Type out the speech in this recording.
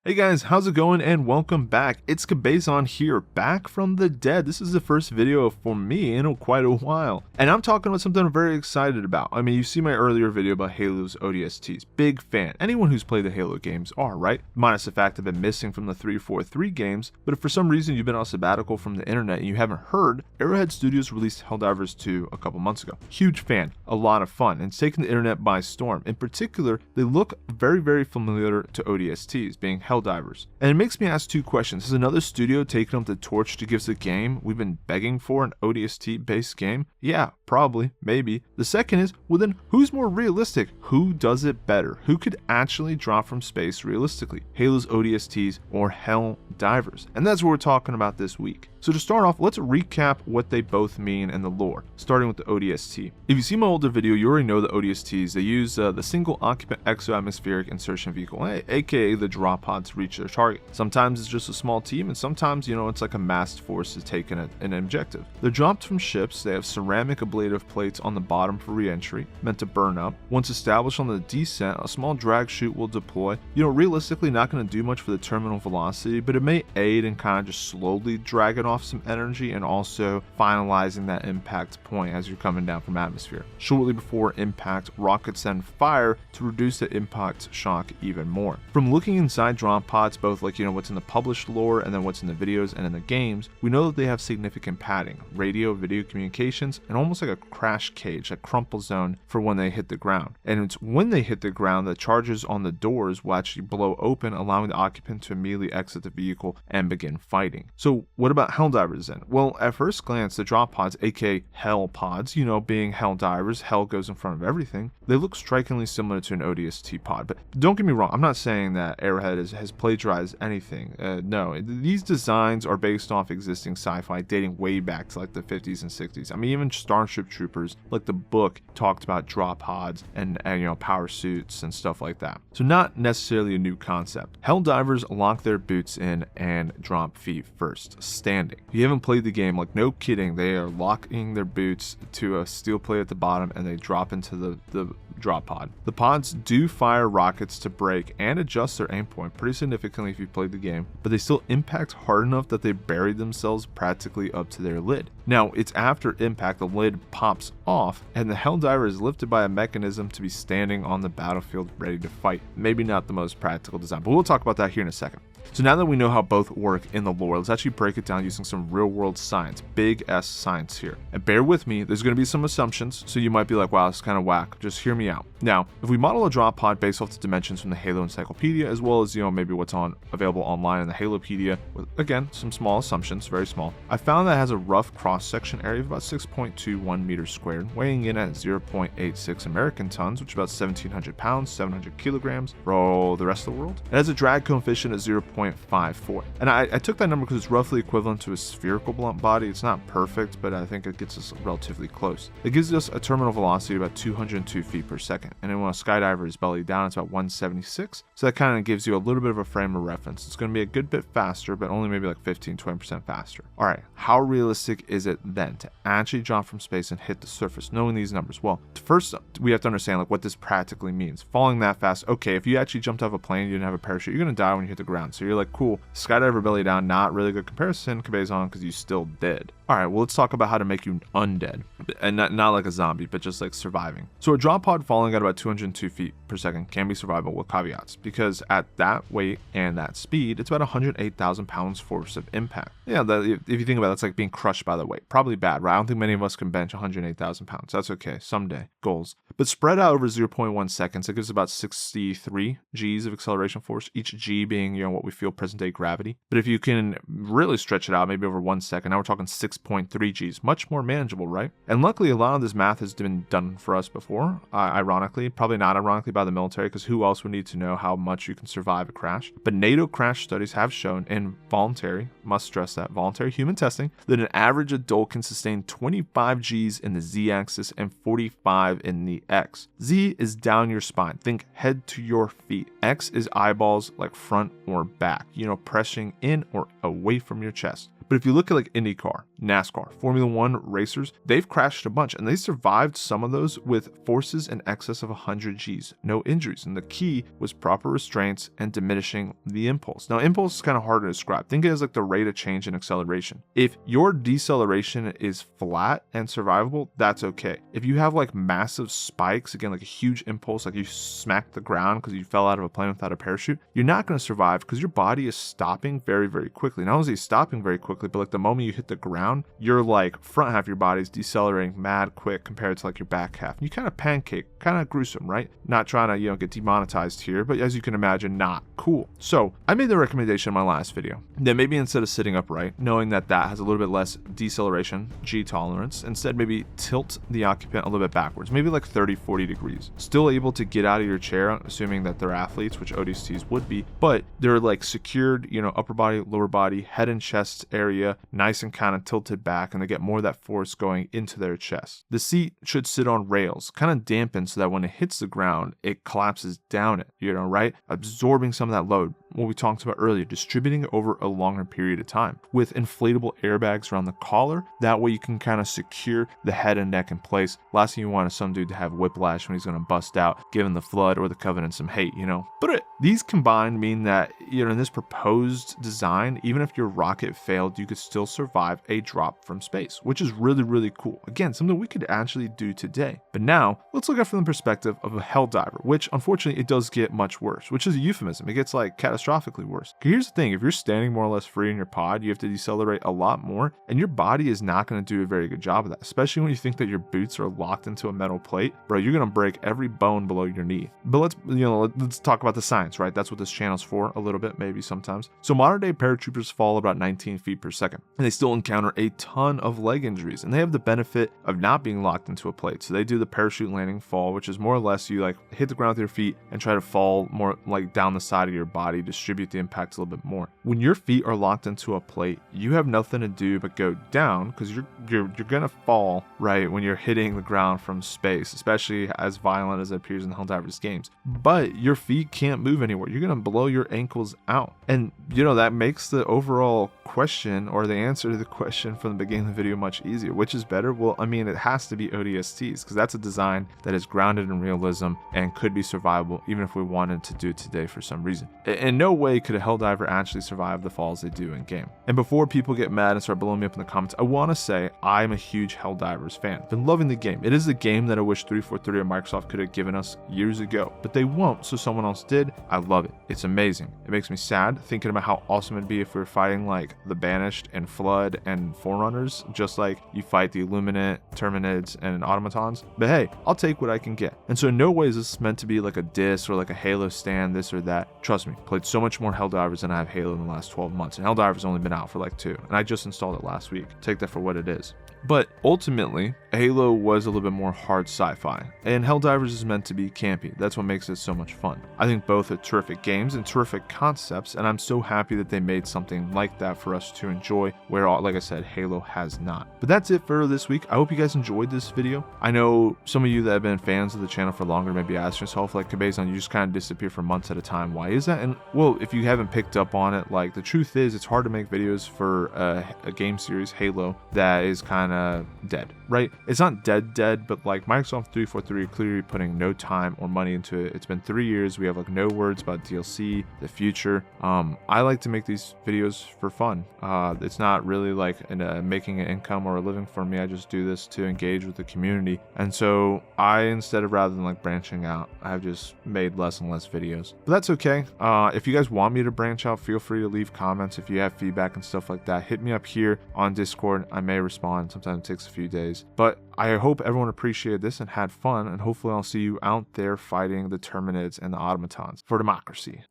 Hey guys, how's it going and welcome back. It's Cabezon here, back from the dead. This is the first video for me in quite a while. And I'm talking about something I'm very excited about. I mean, you see my earlier video about Halo's ODSTs. Big fan. Anyone who's played the Halo games are, right? Minus the fact I've been missing from the 343 games, but if for some reason you've been on sabbatical from the internet and you haven't heard, Arrowhead Studios released Helldivers 2 a couple months ago. Huge fan, a lot of fun, and it's taken the internet by storm. In particular, they look very familiar to ODSTs, being Helldivers. And it makes me ask two questions. Has another studio taken up the torch to give us a game we've been begging for, an ODST based game? Yeah, probably, maybe. The second is, well then, who's more realistic? Who does it better? Who could actually drop from space realistically? Halo's ODSTs or Helldivers? And that's what we're talking about this week. So to start off, let's recap what they both mean and the lore, starting with the ODST. If you see my older video, you already know the ODSTs. They use the single occupant exo-atmospheric insertion vehicle, aka the drop pod, to reach their target. Sometimes it's just a small team, and sometimes, it's like a massed force is taking an objective. They're dropped from ships. They have ceramic ablative plates on the bottom for re-entry, meant to burn up. Once established on the descent, a small drag chute will deploy. Realistically not going to do much for the terminal velocity, but it may aid in kind of just slowly dragging off some energy and also finalizing that impact point as you're coming down from atmosphere. Shortly before impact, rockets then fire to reduce the impact shock even more. From looking inside drop pods, both what's in the published lore and then what's in the videos and in the games, we know that they have significant padding, radio, video communications, and almost like a crash cage, a crumple zone for when they hit the ground. And it's when they hit the ground, the charges on the doors will actually blow open, allowing the occupant to immediately exit the vehicle and begin fighting. So what about Helldivers then? Well, at first glance, the drop pods, aka Hell pods, being Helldivers, Hell goes in front of everything, they look strikingly similar to an ODST pod. But don't get me wrong, I'm not saying that Arrowhead has plagiarized anything. No, these designs are based off existing sci-fi dating way back to the 50s and 60s. I mean, even Starship Troopers, the book, talked about drop pods and power suits and stuff like that. So not necessarily a new concept. Helldivers lock their boots in and drop feet first, standing. If you haven't played the game, no kidding, they are locking their boots to a steel plate at the bottom and they drop into the drop pod. The pods do fire rockets to break and adjust their aim point pretty significantly if you played the game, but they still impact hard enough that they bury themselves practically up to their lid. Now, it's after impact the lid pops off and the Helldiver is lifted by a mechanism to be standing on the battlefield ready to fight. Maybe not the most practical design, but we'll talk about that here in a second. So now that we know how both work in the lore, let's actually break it down using some real world science, big S science here. And bear with me, there's going to be some assumptions, so you might be like, wow, it's kind of whack. Just hear me out. Now, if we model a drop pod based off the dimensions from the Halo Encyclopedia, as well as, maybe what's available online in the Halopedia, with, again, some small assumptions, very small, I found that it has a rough cross-section area of about 6.21 meters squared, weighing in at 0.86 American tons, which is about 1,700 pounds, 700 kilograms for the rest of the world. It has a drag coefficient of 0.54. And I took that number because it's roughly equivalent to a spherical blunt body. It's not perfect, but I think it gets us relatively close. It gives us a terminal velocity of about 202 feet per second. And then when a skydiver is belly down, it's about 176. So that kind of gives you a little bit of a frame of reference. It's going to be a good bit faster, but only maybe 15-20% faster. All right, how realistic is it then to actually drop from space and hit the surface, knowing these numbers? Well, first we have to understand what this practically means. Falling that fast, okay, if you actually jumped off a plane, you didn't have a parachute, you're going to die when you hit the ground. So you're cool, skydiver belly down, not really good comparison, Cabezon, because you still dead. All right, well, let's talk about how to make you undead, and not like a zombie, but just surviving. So a drop pod falling at about 202 feet per second can be survivable with caveats, because at that weight and that speed, it's about 108,000 pounds force of impact. Yeah, if you think about it, it's like being crushed by the weight. Probably bad, right? I don't think many of us can bench 108,000 pounds. That's okay, someday, goals. But spread out over 0.1 seconds, it gives about 63 G's of acceleration force, each G being, what we feel present day gravity. But if you can really stretch it out, maybe over 1 second, now we're talking 6.3 G's, much more manageable, right? And luckily, a lot of this math has been done for us before, ironically, probably not ironically by the military, because who else would need to know how much you can survive a crash? But NATO crash studies have shown in voluntary, must stress that, voluntary human testing, that an average adult can sustain 25 G's in the Z-axis and 45 in the X. Z is down your spine, think head to your feet. X is eyeballs front or back, pressing in or away from your chest. But if you look at IndyCar, NASCAR, Formula One racers, they've crashed a bunch and they survived some of those with forces in excess of 100 Gs, no injuries. And the key was proper restraints and diminishing the impulse. Now, impulse is kind of hard to describe. Think of it as like the rate of change in acceleration. If your deceleration is flat and survivable, that's okay. If you have like massive spikes, again, like a huge impulse, like you smacked the ground because you fell out of a plane without a parachute, you're not going to survive because your body is stopping very, very quickly. Not only is it stopping very quickly, but like the moment you hit the ground, your like front half of your body is decelerating mad quick compared to like your back half. And you kind of pancake, kind of gruesome, right? Not trying to, get demonetized here, but as you can imagine, not cool. So I made the recommendation in my last video that maybe instead of sitting upright, knowing that that has a little bit less deceleration, G tolerance, instead maybe tilt the occupant a little bit backwards, maybe like 30, 40 degrees. Still able to get out of your chair, assuming that they're athletes, which ODSTs would be, but they're like secured, upper body, lower body, head and chest area, nice and kind of tilted back, and they get more of that force going into their chest. The seat should sit on rails, kind of dampened so that when it hits the ground, it collapses down it, right? Absorbing some of that load. What we talked about earlier, distributing it over a longer period of time with inflatable airbags around the collar. That way you can kind of secure the head and neck in place. Last thing you want is some dude to have whiplash when he's going to bust out, giving the Flood or the Covenant some hate, But these combined mean that, in this proposed design, even if your rocket failed, you could still survive a drop from space, which is really, really cool. Again, something we could actually do today. But now, let's look at it from the perspective of a Helldiver, which unfortunately it does get much worse, which is a euphemism. It gets like catastrophically worse. Here's the thing, if you're standing more or less free in your pod, you have to decelerate a lot more, and your body is not going to do a very good job of that, especially when you think that your boots are locked into a metal plate. Bro, you're going to break every bone below your knee. But let's talk about the science, right? That's what this channel's for, a little bit, maybe sometimes. So modern day paratroopers fall about 19 feet per second, and they still encounter a ton of leg injuries, and they have the benefit of not being locked into a plate. So they do the parachute landing fall, which is more or less you like hit the ground with your feet and try to fall more like down the side of your body, distribute the impact a little bit more. When your feet are locked into a plate, you have nothing to do but go down because you're gonna fall, right, when you're hitting the ground from space, especially as violent as it appears in the Helldivers games. But your feet can't move anywhere. You're gonna blow your ankles out. And that makes the overall question, or the answer to the question from the beginning of the video, much easier. Which is better? Well, it has to be ODSTs, because that's a design that is grounded in realism and could be survivable even if we wanted to do it today for some reason. In no way could a Helldiver actually survive the falls they do in game. And before people get mad and start blowing me up in the comments, I want to say I'm a huge Helldivers fan. Been loving the game. It is a game that I wish 343 or Microsoft could have given us years ago, but they won't, so someone else did. I love it. It's amazing. It makes me sad thinking about how awesome it'd be if we were fighting like the Banished and Flood and Forerunners, just like you fight the Illuminate, Terminids, and Automatons. But hey, I'll take what I can get. And so in no way is this meant to be like a diss or like a Halo stand, this or that. Trust me, played so much more Helldivers than I have Halo in the last 12 months. And Helldivers only been out for like 2, and I just installed it last week. Take that for what it is. But ultimately, Halo was a little bit more hard sci-fi, and Helldivers is meant to be campy. That's what makes it so much fun. I think both are terrific games and terrific concepts, and I'm so happy that they made something like that for us to enjoy, where, like I said, Halo has not. But that's it for this week. I hope you guys enjoyed this video. I know some of you that have been fans of the channel for longer may be asking yourself, like, Cabezon, you just kind of disappear for months at a time. Why is that? And, well, if you haven't picked up on it, like, the truth is it's hard to make videos for a game series, Halo, that is kind of dead, right? It's not dead, but like Microsoft 343 clearly putting no time or money into it. It's been 3 years. We have like no words about DLC, the future. I like to make these videos for fun. It's not really like making an income or a living for me. I just do this to engage with the community. And so instead of rather than like branching out, I've just made less and less videos. But that's okay. If you guys want me to branch out, feel free to leave comments. If you have feedback and stuff like that, hit me up here on Discord. I may respond. Sometimes it takes a few days. But I hope everyone appreciated this and had fun, and hopefully I'll see you out there fighting the Terminids and the Automatons for democracy.